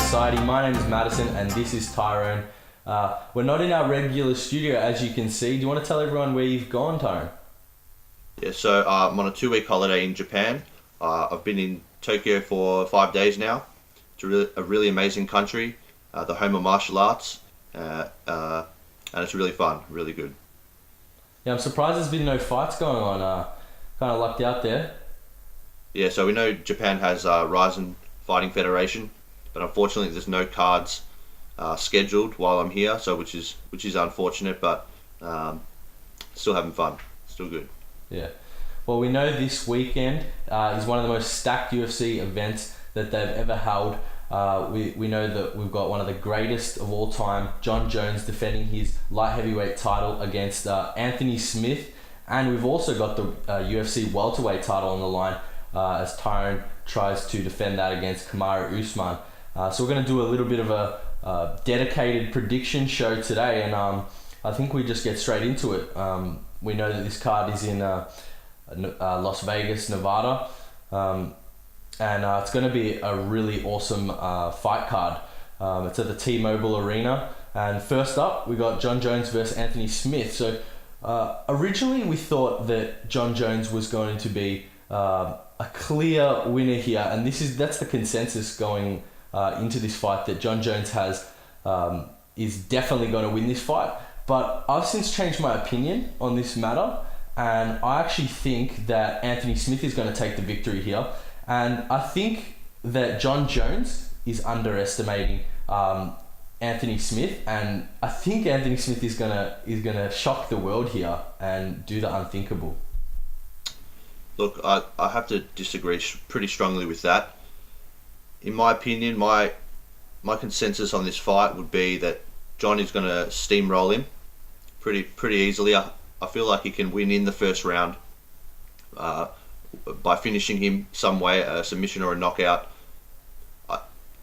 Society. My name is Madison and this is Tyrone. We're not in our regular studio, as you can see. Do you want to tell everyone where you've gone, Tyrone? Yeah, so I'm on a 2-week holiday in Japan. I've been in Tokyo for 5 days now. It's a really amazing country, the home of martial arts, and it's really fun, really good. Yeah, I'm surprised there's been no fights going on. Kind of lucked out there. Yeah, so we know Japan has Ryzen Fighting Federation, but unfortunately there's no cards scheduled while I'm here, so which is unfortunate, but still having fun, still good. Yeah. Well, we know this weekend is one of the most stacked UFC events that they've ever held. We know that we've got one of the greatest of all time, Jon Jones, defending his light heavyweight title against Anthony Smith, and we've also got the UFC welterweight title on the line as Tyrone tries to defend that against Kamaru Usman. So we're going to do a little bit of a dedicated prediction show today, and I think we just get straight into it. We know that this card is in Las Vegas, Nevada, and it's going to be a really awesome fight card. It's at the T-Mobile Arena, and first up we got Jon Jones versus Anthony Smith. So originally we thought that Jon Jones was going to be a clear winner here, and that's the consensus going into this fight, that Jon Jones is definitely going to win this fight. But I've since changed my opinion on this matter, and I actually think that Anthony Smith is going to take the victory here. And I think that Jon Jones is underestimating Anthony Smith, and I think Anthony Smith is gonna shock the world here and do the unthinkable. Look, I have to disagree pretty strongly with that. In my opinion, my consensus on this fight would be that Jon is going to steamroll him pretty easily. I feel like he can win in the first round by finishing him some way, a submission or a knockout.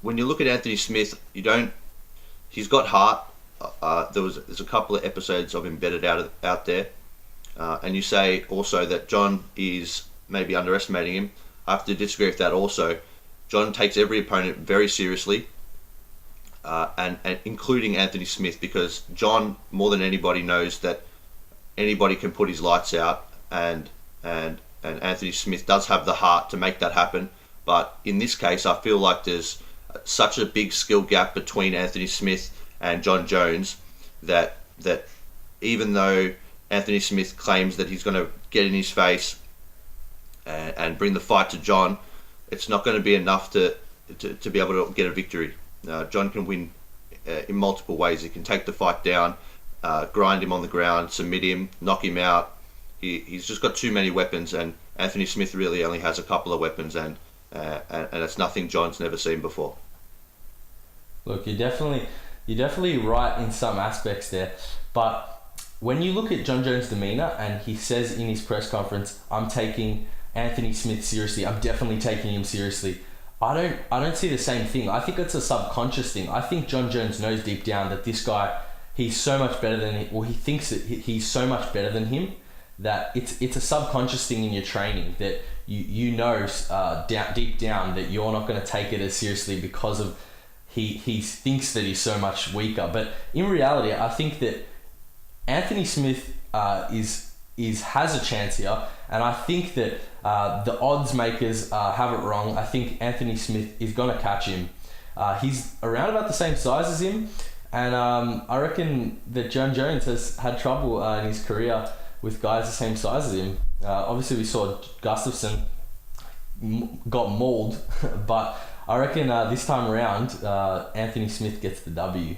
When you look at Anthony Smith, he's got heart. There's a couple of episodes of him bedded out there. And you say also that Jon is maybe underestimating him. I have to disagree with that also. Jon takes every opponent very seriously, and including Anthony Smith, because Jon, more than anybody, knows that anybody can put his lights out, and Anthony Smith does have the heart to make that happen. But in this case, I feel like there's such a big skill gap between Anthony Smith and Jon Jones that even though Anthony Smith claims that he's going to get in his face and bring the fight to Jon, it's not going to be enough to be able to get a victory. Jon can win in multiple ways. He can take the fight down, grind him on the ground, submit him, knock him out. He's just got too many weapons, and Anthony Smith really only has a couple of weapons, and it's nothing Jon's never seen before. Look, you're definitely right in some aspects there, but when you look at Jon Jones' demeanor, and he says in his press conference, "I'm taking Anthony Smith seriously. I'm definitely taking him seriously." I don't see the same thing. I think it's a subconscious thing. I think Jon Jones knows deep down that this guy, he's so much better than him, or he thinks that he's so much better than him, that it's a subconscious thing in your training, that you know deep down that you're not going to take it as seriously because of he thinks that he's so much weaker. But in reality, I think that Anthony Smith has a chance here, and I think that the odds makers have it wrong. I think Anthony Smith is going to catch him. He's around about the same size as him, and I reckon that Jon Jones has had trouble in his career with guys the same size as him. Obviously, we saw Gustafsson got mauled, but I reckon this time around, Anthony Smith gets the W.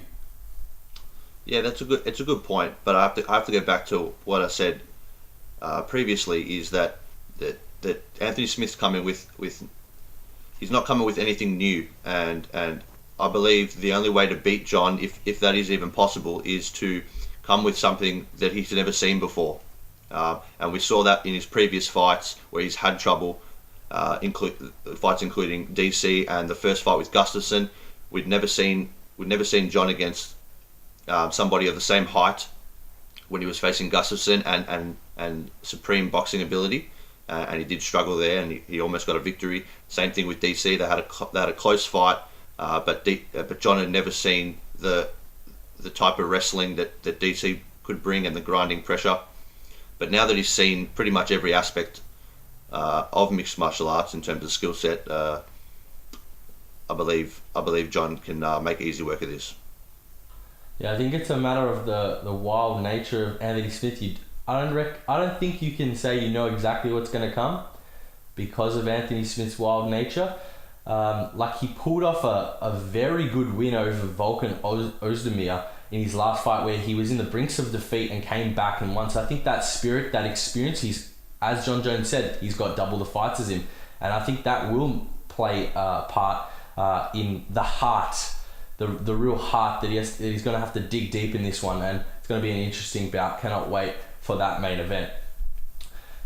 Yeah, it's a good point, but I have to go back to what I said previously, is that Anthony Smith's coming with he's not coming with anything new, and I believe the only way to beat Jon, if that is even possible, is to come with something that he's never seen before, and we saw that in his previous fights where he's had trouble, fights including DC and the first fight with Gustafsson. We'd never seen Jon against somebody of the same height when he was facing Gustafsson and supreme boxing ability, and he did struggle there, and he almost got a victory. Same thing with DC. They had a close fight but John had never seen the type of wrestling that DC could bring and the grinding pressure. But now that he's seen pretty much every aspect of mixed martial arts in terms of skill set, I believe John can make easy work of this. Yeah, I think it's a matter of the wild nature of Anthony Smith. I don't think you can say you know exactly what's going to come because of Anthony Smith's wild nature. Like, he pulled off a very good win over Volkan Ozdemir in his last fight, where he was in the brinks of defeat and came back and won. So I think that spirit, that experience, he's, as John Jones said, he's got double the fights as him, and I think that will play a part in the heart, the real heart that he's going to have to dig deep in this one, and it's going to be an interesting bout. Cannot wait for that main event.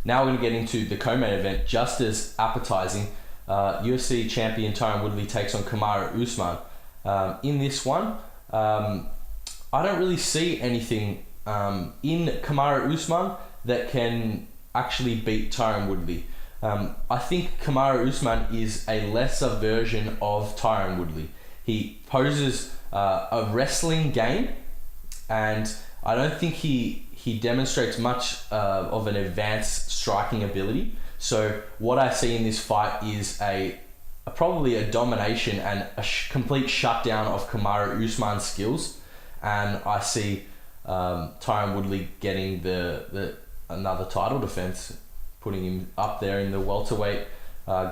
Now we're going to get into the co-main event, just as appetizing. UFC champion Tyron Woodley takes on Kamaru Usman. In this one, I don't really see anything in Kamaru Usman that can actually beat Tyron Woodley. I think Kamaru Usman is a lesser version of Tyron Woodley. He poses a wrestling game, and I don't think he demonstrates much of an advanced striking ability. So what I see in this fight is probably a domination and a complete shutdown of Kamaru Usman's skills, and I see Tyron Woodley getting the another title defense, putting him up there in the welterweight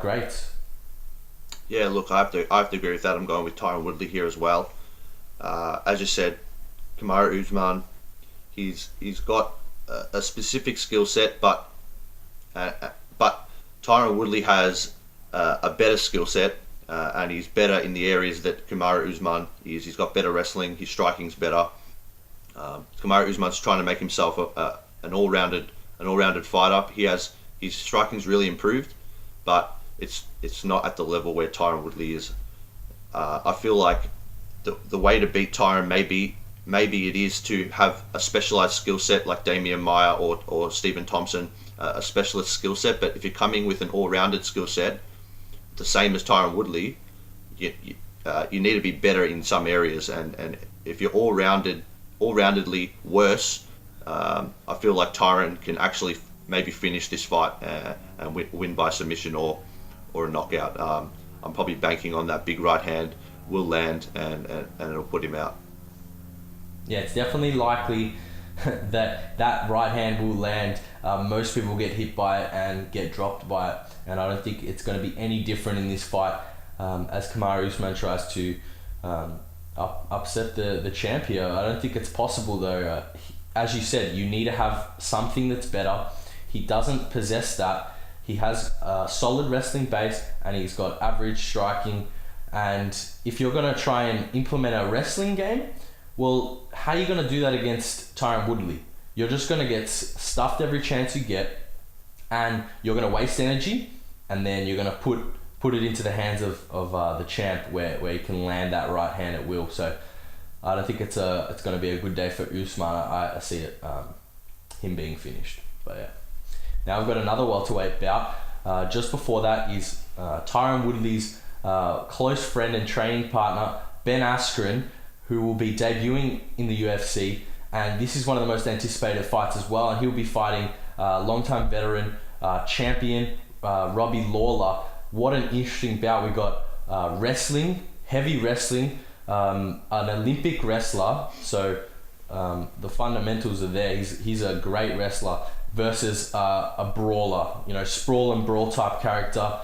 greats. Yeah, look, I have to agree with that. I'm going with Tyron Woodley here as well. As you said, Kamaru Usman, he's got a specific skill set, but Tyron Woodley has a better skill set, and he's better in the areas that Kamaru Usman is. He's got better wrestling. His striking's better. Kamaru Usman's trying to make himself an all-rounded fighter. His striking's really improved, but it's not at the level where Tyron Woodley is. I feel like the way to beat Tyron maybe it is to have a specialized skill set like Damian Maia or Stephen Thompson, a specialist skill set. But if you're coming with an all-rounded skill set, the same as Tyron Woodley, you need to be better in some areas. And if you're all-roundedly worse, I feel like Tyron can actually maybe finish this fight and win by submission or a knockout. I'm probably banking on that big right hand will land and it'll put him out. Yeah, it's definitely likely that right hand will land. Most people get hit by it and get dropped by it, and I don't think it's going to be any different in this fight as Kamaru Usman tries to upset the champ here. I don't think it's possible though. As you said, you need to have something that's better. He doesn't possess that. He has a solid wrestling base and he's got average striking, and if you're going to try and implement a wrestling game, well, how are you going to do that against Tyron Woodley? You're just going to get stuffed every chance you get, and you're going to waste energy, and then you're going to put it into the hands of the champ where he can land that right hand at will. So I don't think it's going to be a good day for Usman. I see it him being finished. But yeah. Now we've got another welterweight bout. Just before that is Tyron Woodley's close friend and training partner, Ben Askren, who will be debuting in the UFC, and this is one of the most anticipated fights as well, and he'll be fighting longtime veteran champion Robbie Lawler. What an interesting bout. We've got wrestling, heavy wrestling, an Olympic wrestler, so the fundamentals are there. He's a great wrestler versus a brawler, sprawl and brawl type character,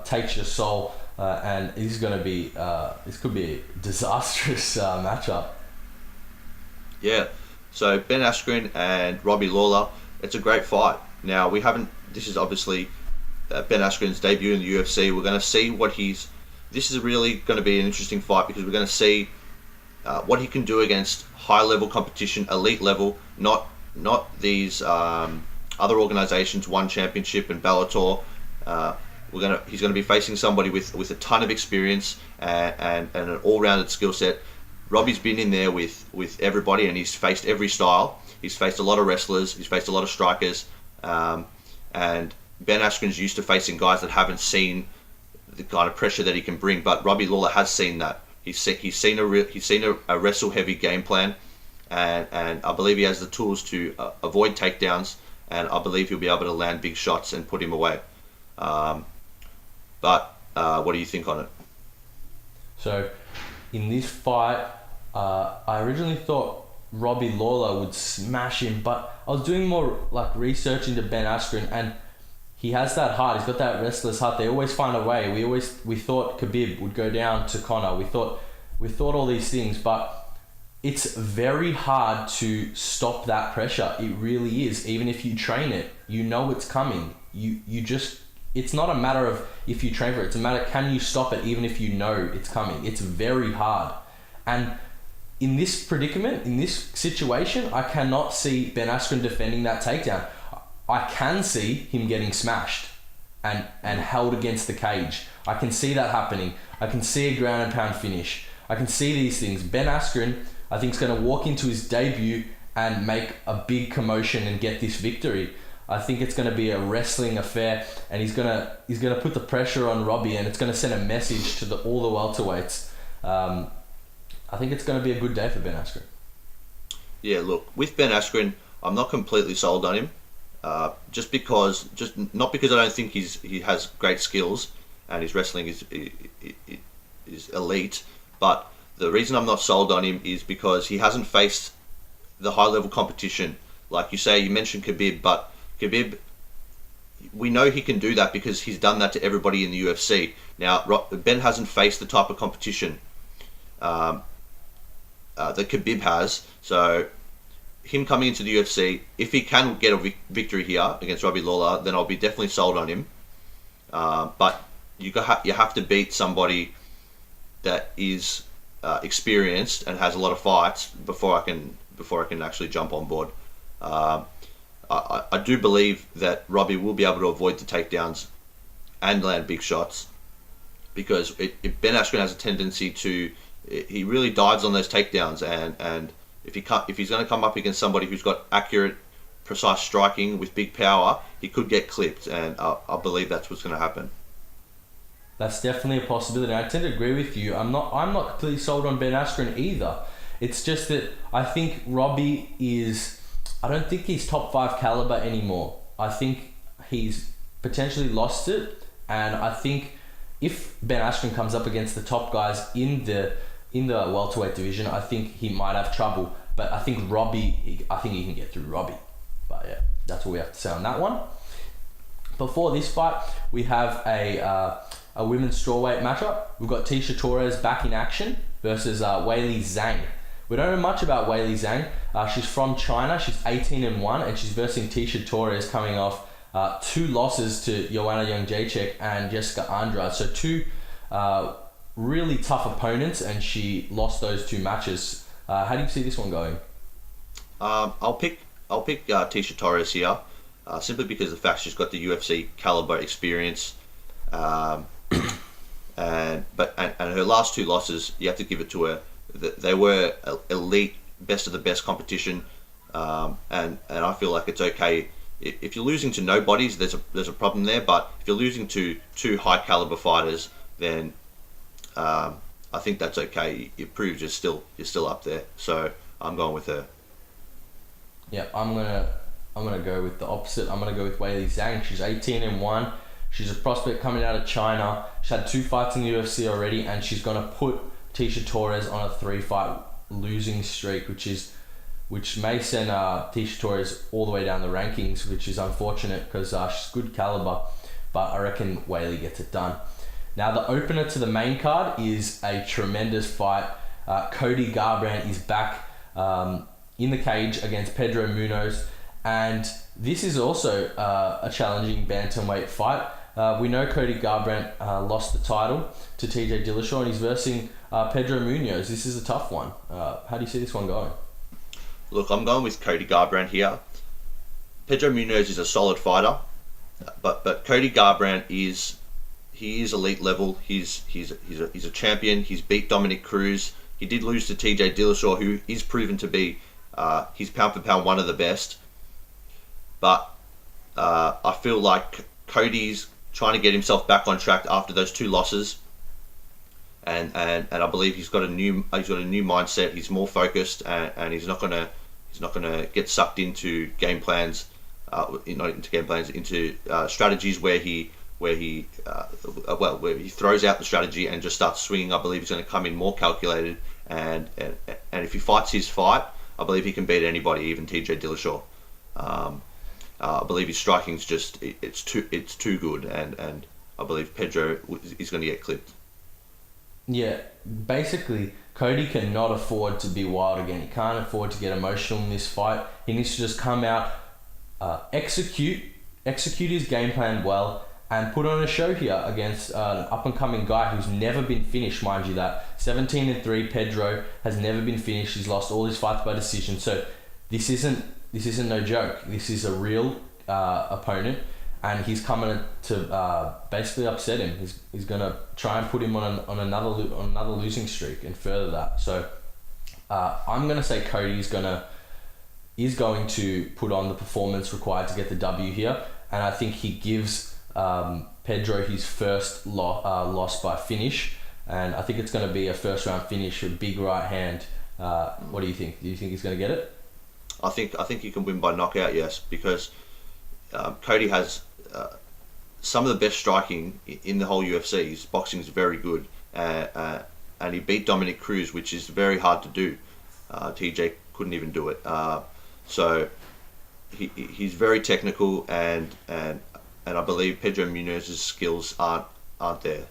takes your soul. And this could be a disastrous matchup. Yeah, so Ben Askren and Robbie Lawler, it's a great fight. Now this is obviously Ben Askren's debut in the UFC. We're going to see this is really going to be an interesting fight because we're going to see what he can do against high level competition, elite level, not these other organizations, One Championship and Bellator. He's going to be facing somebody with a ton of experience and an all-rounded skill set. Robbie's been in there with everybody, and he's faced every style. He's faced a lot of wrestlers. He's faced a lot of strikers. And Ben Askren's used to facing guys that haven't seen the kind of pressure that he can bring. But Robbie Lawler has seen that. He's seen a wrestle heavy game plan, and I believe he has the tools to avoid takedowns, and I believe he'll be able to land big shots and put him away. But what do you think on it? So, in this fight, I originally thought Robbie Lawler would smash him, but I was doing more like research into Ben Askren, and he has that heart. He's got that restless heart. They always find a way. We thought Khabib would go down to Conor. We thought all these things, but it's very hard to stop that pressure. It really is. Even if you train it, you know it's coming. You just, it's not a matter of if you train for it. It's a matter, can you stop it even if you know it's coming? It's very hard. And in this predicament, in this situation, I cannot see Ben Askren defending that takedown. I can see him getting smashed and held against the cage. I can see that happening. I can see a ground and pound finish. I can see these things. Ben Askren, I think, is going to walk into his debut and make a big commotion and get this victory. I think it's going to be a wrestling affair, and he's going to put the pressure on Robbie, and it's going to send a message to all the welterweights. I think it's going to be a good day for Ben Askren. Yeah, look, with Ben Askren, I'm not completely sold on him. Not because I don't think he has great skills and his wrestling is elite, but the reason I'm not sold on him is because he hasn't faced the high level competition. Like you say, you mentioned Khabib, but Khabib, we know he can do that because he's done that to everybody in the UFC. Now, Ben hasn't faced the type of competition that Khabib has, so him coming into the UFC, if he can get a victory here against Robbie Lawler, then I'll be definitely sold on him. But you have to beat somebody that is experienced and has a lot of fights before I can actually jump on board. I do believe that Robbie will be able to avoid the takedowns and land big shots, because Ben Askren has a tendency to, he really dives on those takedowns, and if he's going to come up against somebody who's got accurate, precise striking with big power, he could get clipped, and I believe that's what's going to happen. That's definitely a possibility. I tend to agree with you. I'm not completely sold on Ben Askren either. It's just that I think Robbie is, I don't think he's top 5 caliber anymore. I think he's potentially lost it, and I think if Ben Askren comes up against the top guys in the welterweight division, I think he might have trouble. But I think he can get through Robbie. But yeah, that's what we have to say on that one. Before this fight, we have a women's strawweight matchup. We've got Tisha Torres back in action versus Weili Zhang. We don't know much about Weili Zhang. She's from China. She's 18-1, and she's versing Tisha Torres, coming off 2 losses to Joanna Jędrzejczyk and Jessica Andrade. So 2 really tough opponents, and she lost those 2 matches. How do you see this one going? I'll pick Tisha Torres here, simply because of the fact she's got the UFC caliber experience, and her last 2 losses, you have to give it to her. They were elite, best of the best competition, and I feel like it's okay. If you're losing to nobodies, there's a problem there. But if you're losing to 2 high caliber fighters, then I think that's okay. It proves you're still up there. So I'm going with her. Yeah, I'm gonna go with the opposite. I'm gonna go with Weili Zhang. She's 18-1. She's a prospect coming out of China. She's had 2 fights in the UFC already, and she's gonna put Tisha Torres on a 3-fight losing streak, which may send Tisha Torres all the way down the rankings, which is unfortunate because she's good caliber, but I reckon Weili gets it done. Now, the opener to the main card is a tremendous fight. Cody Garbrandt is back in the cage against Pedro Munoz, and this is also a challenging bantamweight fight. We know Cody Garbrandt lost the title to TJ Dillashaw, and he's versing Pedro Munoz. This is a tough one. How do you see this one going? Look, I'm going with Cody Garbrandt here. Pedro Munoz is a solid fighter, but Cody Garbrandt is elite level. He's a champion. He's beat Dominic Cruz. He did lose to TJ Dillashaw, who is proven to be he's pound for pound one of the best. But I feel like Cody's trying to get himself back on track after those 2 losses. And I believe he's got a new mindset. He's more focused, and he's not gonna get sucked into game plans, into strategies where he throws out the strategy and just starts swinging. I believe he's going to come in more calculated, and if he fights his fight, I believe he can beat anybody, even TJ Dillashaw. I believe his striking's just it's too good, and I believe Pedro is going to get clipped. Yeah, basically, Cody cannot afford to be wild again. He can't afford to get emotional in this fight. He needs to just come out, execute his game plan well, and put on a show here against an up-and-coming guy who's never been finished, mind you that. 17-3, Pedro has never been finished. He's lost all his fights by decision. So this isn't no joke. This is a real opponent, and he's coming to basically upset him. He's gonna try and put him on another losing streak and further that. So I'm gonna say Cody is going to put on the performance required to get the W here, and I think he gives Pedro his first loss by finish, and I think it's going to be a first round finish, a big right hand. What do you think? Do you think he's going to get it? I think he can win by knockout, yes, because Cody has some of the best striking in the whole UFC. His boxing is very good, and he beat Dominic Cruz, which is very hard to do. TJ couldn't even do it. So he's very technical, and I believe Pedro Munoz's skills aren't there.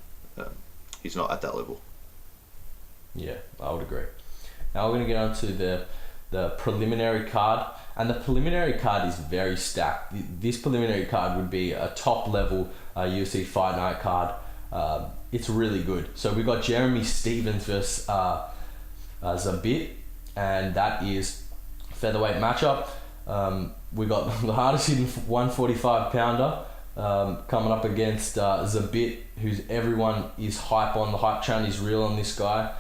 He's not at that level. Yeah, I would agree. Now we're going to get on to the preliminary card, and the preliminary card is very stacked. This preliminary card would be a top level UFC Fight Night card. It's really good. So we got Jeremy Stephens versus Zabit, and that is featherweight matchup. We got the hardest hitting 145 pounder coming up against Zabit, who's everyone is hype on. The hype train is real on this guy.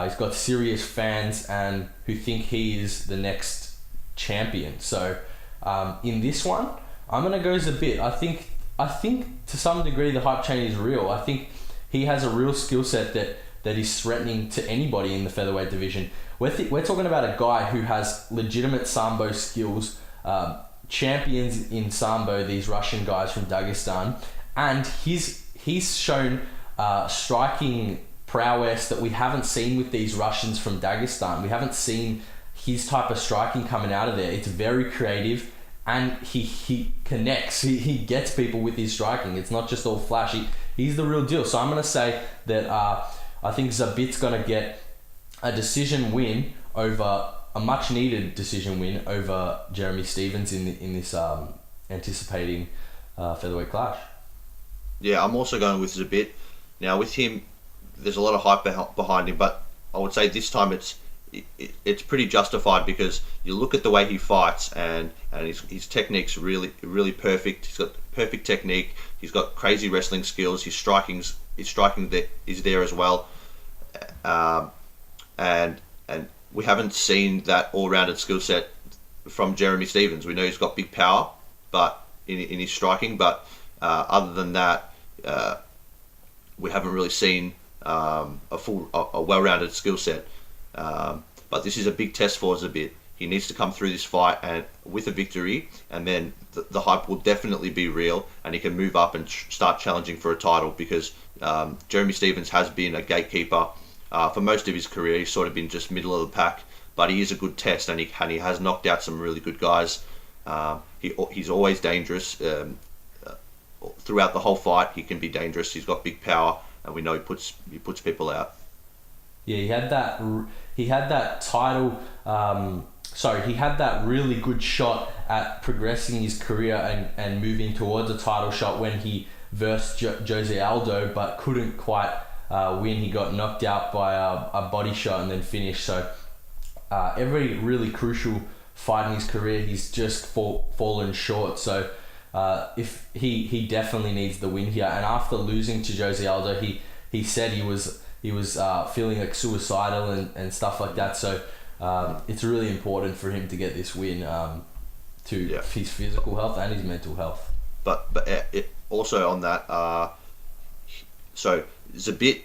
He's got serious fans and who think he is the next champion. So in this one, I'm gonna go Zabit. I think to some degree the hype chain is real. I think he has a real skill set that is threatening to anybody in the featherweight division. We're talking about a guy who has legitimate Sambo skills, champions in Sambo, these Russian guys from Dagestan, and he's shown striking prowess that we haven't seen with these Russians from Dagestan. We haven't seen his type of striking coming out of there. It's very creative, and he connects. He gets people with his striking. It's not just all flashy. He's the real deal. So I'm going to say that I think Zabit's going to get a decision win over a much needed decision win over Jeremy Stephens in this anticipating featherweight clash. Yeah, I'm also going with Zabit. Now with him, there's a lot of hype behind him, but I would say this time it's pretty justified, because you look at the way he fights, and his technique's really perfect. He's got perfect technique. He's got crazy wrestling skills. His striking is there as well, and we haven't seen that all-rounded skill set from Jeremy Stephens. We know he's got big power, but in his striking, but other than that, we haven't really seen a well-rounded skill set. But this is a big test for Zabit. He needs to come through this fight and with a victory, and then the hype will definitely be real, and he can move up and start challenging for a title, because Jeremy Stephens has been a gatekeeper for most of his career. He's sort of been just middle of the pack, but he is a good test, and he has knocked out some really good guys. He's always dangerous. Throughout the whole fight, he can be dangerous. He's got big power, and we know he puts people out. Yeah, he had that title. He had that really good shot at progressing his career and moving towards a title shot when he versed Jose Aldo, but couldn't quite win. He got knocked out by a body shot and then finished. So every really crucial fight in his career, he's just fallen short. So if he definitely needs the win here. And after losing to Jose Aldo, he said he was feeling like suicidal and stuff like that. So it's really important for him to get this win to his physical health and his mental health. But also on that, so Zabit,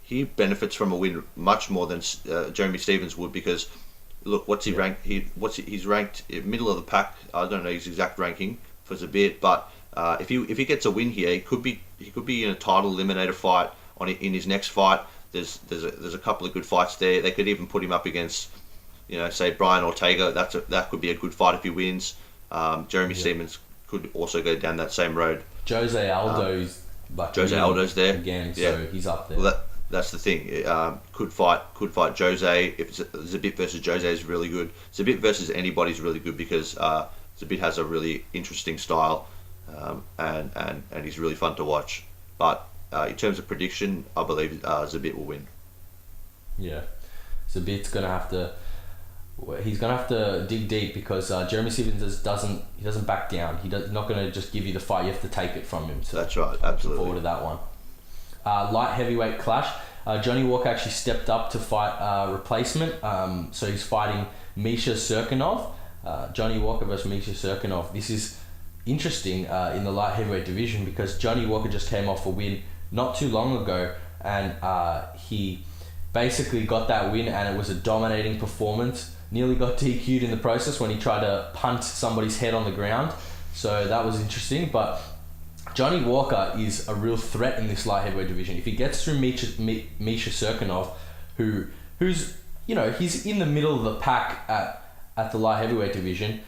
he benefits from a win much more than Jeremy Stevens would, because look, what's he ranked? He's ranked middle of the pack. I don't know his exact ranking for Zabit, but if he gets a win here, he could be in a title eliminator fight in his next fight. There's a couple of good fights there. They could even put him up against, say Brian Ortega. That could be a good fight if he wins. Jeremy Stevens could also go down that same road. Jose Aldo's Aldo's there again, so he's up there. Well, that's the thing. Could fight Jose. If Zabit versus Jose is really good. Zabit versus anybody's really good, because Zabit has a really interesting style, and he's really fun to watch. But in terms of prediction, I believe Zabit will win. Yeah, Zabit's gonna have to. He's gonna have to dig deep, because Jeremy Stevens doesn't back down. He's not gonna just give you the fight. You have to take it from him. So that's right. Absolutely. Looking forward to that one. Light heavyweight clash. Johnny Walker actually stepped up to fight replacement. So he's fighting Misha Serkinov. Johnny Walker versus Misha Serkinov. This is interesting in the light heavyweight division, because Johnny Walker just came off a win not too long ago, and he basically got that win, and it was a dominating performance. Nearly got DQ'd in the process when he tried to punt somebody's head on the ground. So that was interesting. But Johnny Walker is a real threat in this light heavyweight division. If he gets through Misha Serkinov, who's he's in the middle of the pack at the light heavyweight division.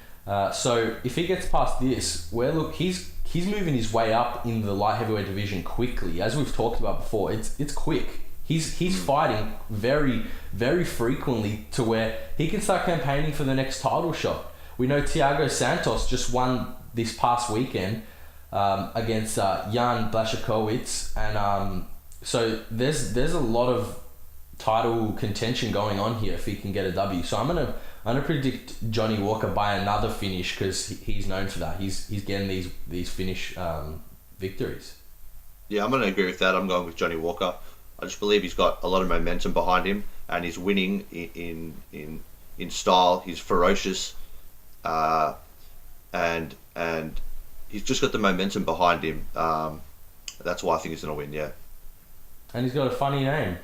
So if he gets past this, he's moving his way up in the light heavyweight division quickly. As we've talked about before, it's quick. He's fighting very, very frequently to where he can start campaigning for the next title shot. We know Thiago Santos just won this past weekend against Jan Blachowicz, and so there's a lot of title contention going on here if he can get a W. So I'm gonna predict Johnny Walker by another finish, because he's known for that. He's getting these finish victories. Yeah, I'm gonna agree with that. I'm going with Johnny Walker. I just believe he's got a lot of momentum behind him, and he's winning in style. He's ferocious, and he's just got the momentum behind him. That's why I think he's gonna win. Yeah. And he's got a funny name.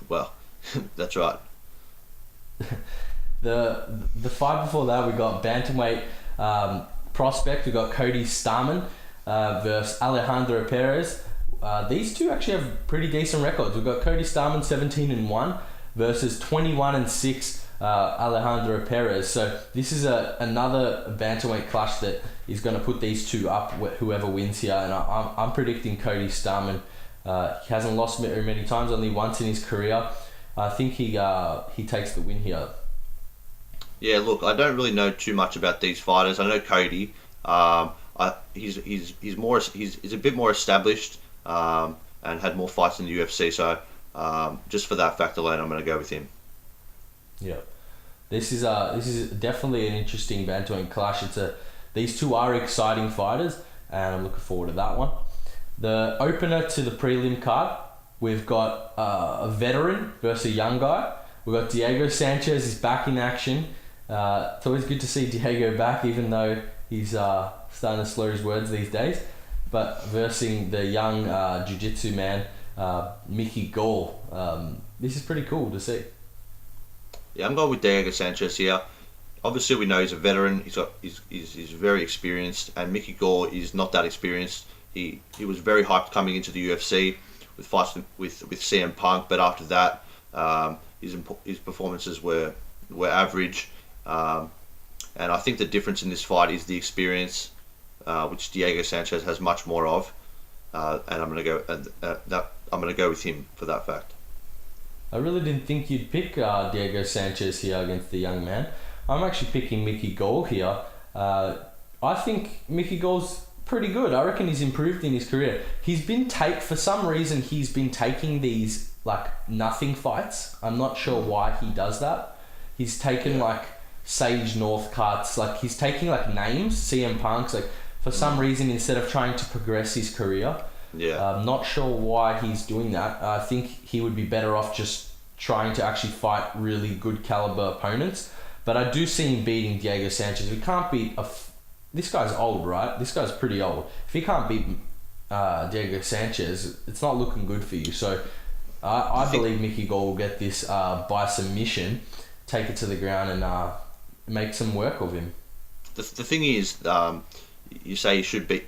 Well, that's right. The fight before that, we got bantamweight prospect. We got Cody Starman versus Alejandro Perez. These two actually have pretty decent records. We've got Cody Starman 17-1 versus 21-6 Alejandro Perez. So this is another bantamweight clash that is going to put these two up, whoever wins here. And I'm predicting Cody Starman. He hasn't lost very many times, only once in his career. I think he takes the win here. Yeah, look, I don't really know too much about these fighters. I know Cody. He's a bit more established. And had more fights in the UFC, so just for that fact alone, I'm going to go with him. Yeah, this is definitely an interesting bantamweight clash. These two are exciting fighters, and I'm looking forward to that one. The opener to the prelim card, we've got a veteran versus a young guy. We've got Diego Sanchez is back in action. It's always good to see Diego back, even though he's starting to slur his words these days. But versing the young jiu-jitsu man, Mickey Gall. This is pretty cool to see. Yeah, I'm going with Diego Sanchez here. Obviously, we know he's a veteran. He's very experienced, and Mickey Gall is not that experienced. He was very hyped coming into the UFC with fights with CM Punk, but after that, his performances were average. And I think the difference in this fight is the experience, which Diego Sanchez has much more of, and I'm gonna go with him for that fact. I really didn't think you'd pick Diego Sanchez here against the young man. I'm actually picking Mickey Gall here. I think Mickey Gall's pretty good. I reckon he's improved in his career. For some reason he's been taking these like nothing fights. I'm not sure why he does that. He's taken like Sage Northcutt's, like he's taking like names, CM Punk's, like for some reason instead of trying to progress his career. Yeah. I'm not sure why he's doing that. I think he would be better off just trying to actually fight really good caliber opponents. But I do see him beating Diego Sanchez. We can't beat this guy's old, right? This guy's pretty old. If he can't beat Diego Sanchez, it's not looking good for you. So I believe Mickey Gall will get this by submission, take it to the ground, and make some work of him. The thing is, you say he should be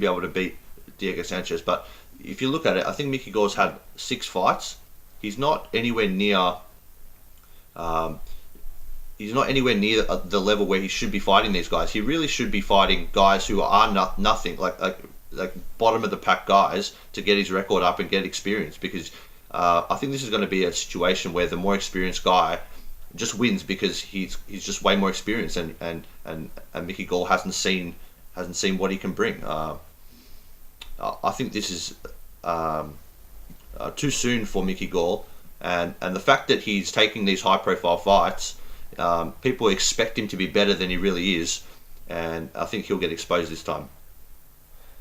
able to beat Diego Sanchez, but if you look at it, I think Mickey Gall's had 6 fights. He's not anywhere near. He's not anywhere near the level where he should be fighting these guys. He really should be fighting guys who are nothing, like bottom of the pack guys, to get his record up and get experience. Because I think this is going to be a situation where the more experienced guy just wins because he's just way more experienced, and Mickey Gall hasn't seen what he can bring. I think this is too soon for Mickey Gall, and the fact that he's taking these high profile fights, people expect him to be better than he really is, and I think he'll get exposed this time.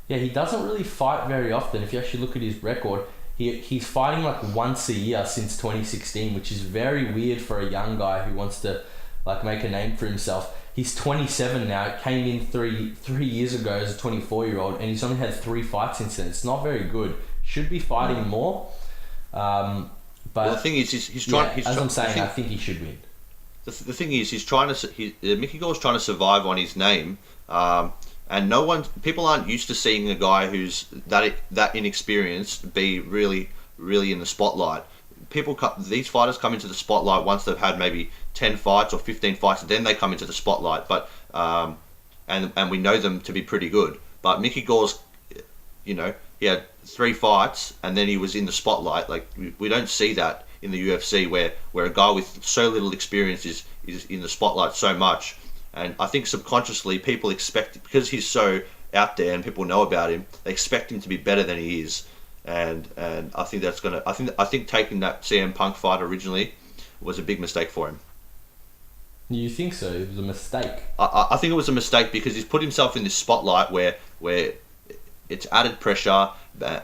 Yeah, he doesn't really fight very often. If you actually look at his record, he's fighting like once a year since 2016, which is very weird for a young guy who wants to like make a name for himself. He's 27 now. Came in three years ago as a 24-year-old, and he's only had 3 fights since then. It's not very good. Should be fighting more. But the thing is, he's trying. I think he should win. The thing is, Mickey Gall's trying to survive on his name, and people aren't used to seeing a guy who's that inexperienced be really in the spotlight. These fighters come into the spotlight once they've had maybe 10 fights or 15 fights, then they come into the spotlight. But and we know them to be pretty good. But Mickey Gall's, he had 3 fights and then he was in the spotlight. Like, we don't see that in the UFC where a guy with so little experience is in the spotlight so much. And I think subconsciously people expect, because he's so out there and people know about him, they expect him to be better than he is. And I think I think taking that CM Punk fight originally was a big mistake for him. You think so? It was a mistake? I think it was a mistake because he's put himself in this spotlight where it's added pressure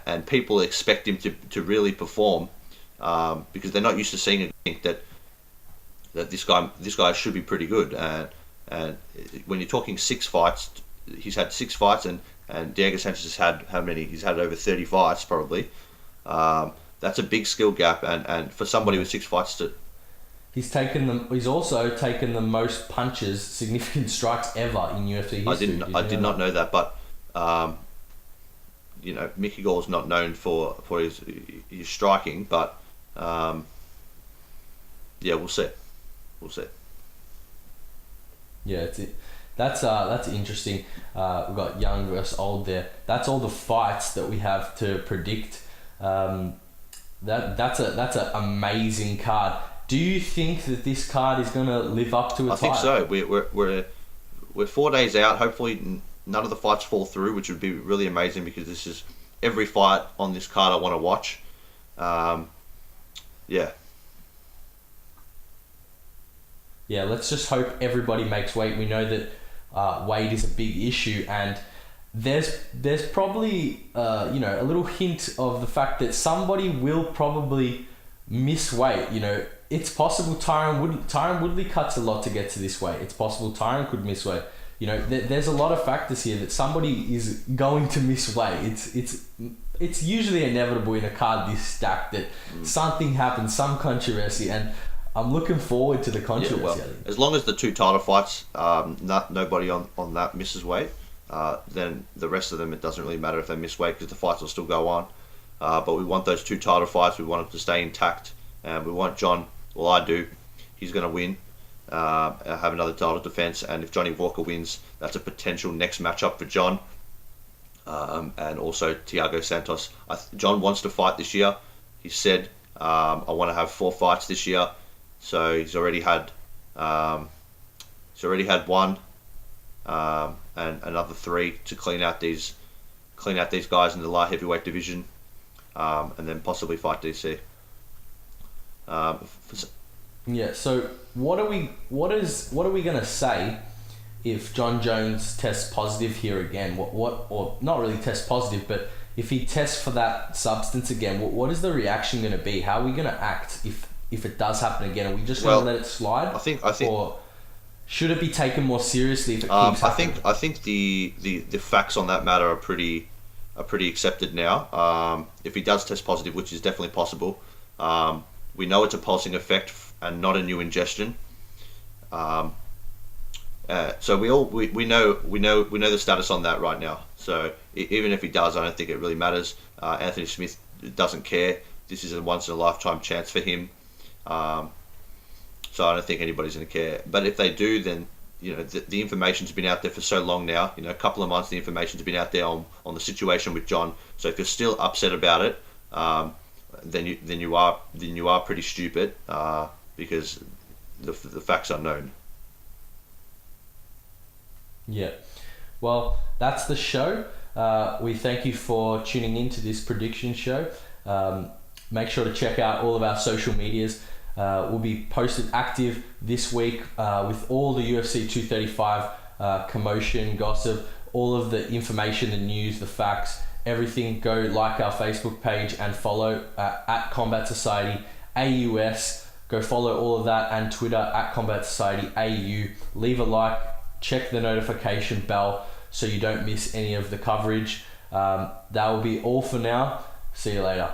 and people expect him to really perform, because they're not used to seeing it. Think that this guy should be pretty good. And when you're talking 6 fights, he's had 6 fights, and Diego Sanchez has had how many? He's had over 30 fights probably. That's a big skill gap, and for somebody with 6 fights to... He's also taken the most punches, significant strikes ever in UFC history. I did not know that, but Mickey Gall's not known for his striking, but we'll see. Yeah, that's interesting. We've got young versus old there. That's all the fights that we have to predict. That's an amazing card. Do you think that this card is going to live up to its hype? I think so. We're 4 days out. Hopefully none of the fights fall through, which would be really amazing, because this is every fight on this card I want to watch. Yeah, let's just hope everybody makes weight. We know that weight is a big issue, and there's probably a little hint of the fact that somebody will probably miss weight. It's possible Tyron Woodley cuts a lot to get to this weight. It's possible Tyron could miss weight. There's a lot of factors here that somebody is going to miss weight. It's usually inevitable in a card this stacked that something happens, some controversy, and I'm looking forward to the controversy. As long as the 2 title fights, nobody on that misses weight, then the rest of them, it doesn't really matter if they miss weight, because the fights will still go on. But we want those 2 title fights. We want them to stay intact, and we want John. Well, I do. He's going to win, have another title defense, and if Johnny Walker wins, that's a potential next matchup for John. And also Thiago Santos. John wants to fight this year. He said, I want to have 4 fights this year. So he's already had one, and another 3 to clean out these guys in the light heavyweight division, and then possibly fight DC. So what are we gonna say if John Jones tests positive here again? Or not really test positive, but if he tests for that substance again, what is the reaction going to be? How are we going to act if it does happen again? Are we just going to let it slide? I think should it be taken more seriously if it keeps happening? I think the facts on that matter are pretty accepted now. If he does test positive, which is definitely possible, we know it's a pulsing effect and not a new ingestion. So we know the status on that right now. So even if he does, I don't think it really matters. Anthony Smith doesn't care. This is a once in a lifetime chance for him. So I don't think anybody's going to care. But if they do, then the information's been out there for so long now. A couple of months, the information's been out there on the situation with John. So if you're still upset about it, then you are pretty stupid, because the facts are known. Yeah. Well, that's the show. We thank you for tuning in to this prediction show. Make sure to check out all of our social medias. We'll be posted active this week with all the UFC 235 commotion, gossip, all of the information, the news, the facts, everything. Go like our Facebook page and follow at CombatSociety AUS. Go follow all of that, and Twitter at CombatSociety AU. Leave a like, check the notification bell so you don't miss any of the coverage. That will be all for now. See you later.